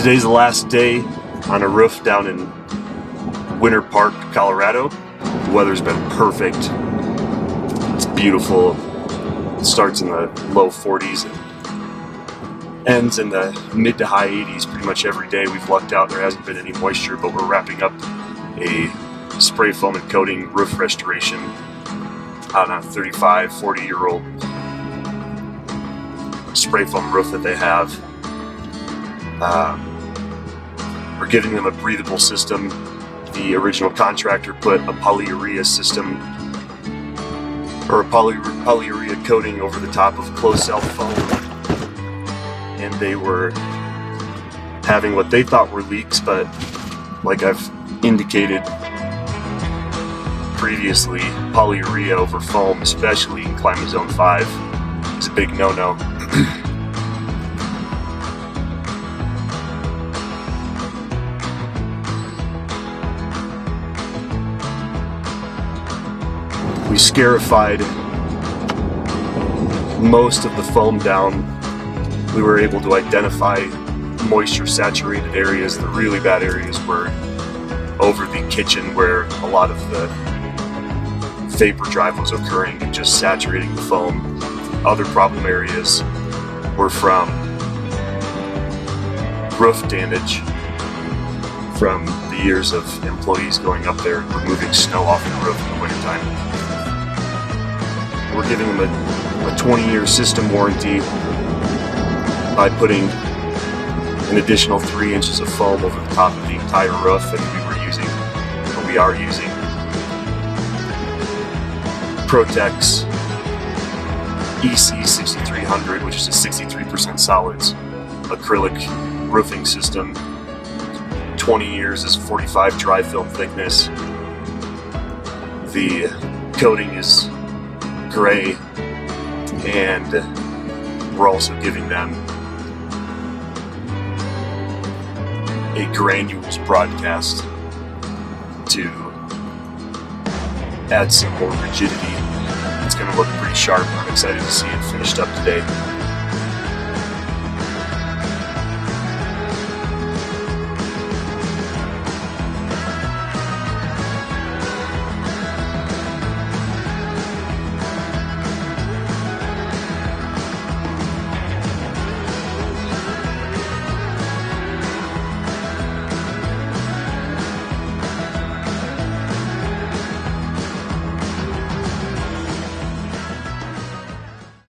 Today's the last day on a roof down in Winter Park, Colorado. The weather's been perfect. It's beautiful. It starts in the low 40s and ends in the mid to high 80s pretty much every day. We've lucked out. There hasn't been any moisture, but we're wrapping up a spray foam and coating roof restoration on a 35, 40-year-old spray foam roof that they have. We're giving them a breathable system. The original contractor put a polyurea system or a polyurea coating over the top of closed cell foam, and they were having what they thought were leaks, but like I've indicated previously, polyurea over foam, especially in climate zone 5, is a big no-no. We scarified most of the foam down. We were able to identify moisture saturated areas. The really bad areas were over the kitchen, where a lot of the vapor drive was occurring and just saturating the foam. Other problem areas were from roof damage from the years of employees going up there and removing snow off the roof in the wintertime. We're giving them a 20-year system warranty by putting an additional 3 inches of foam over the top of the entire roof, and we are using ProTech's EC-6300, which is a 63% solids acrylic roofing system. 20 years is 45 dry film thickness. The coating is gray, and we're also giving them a granules broadcast to add some more rigidity. It's going to look pretty sharp. I'm excited to see it finished up today.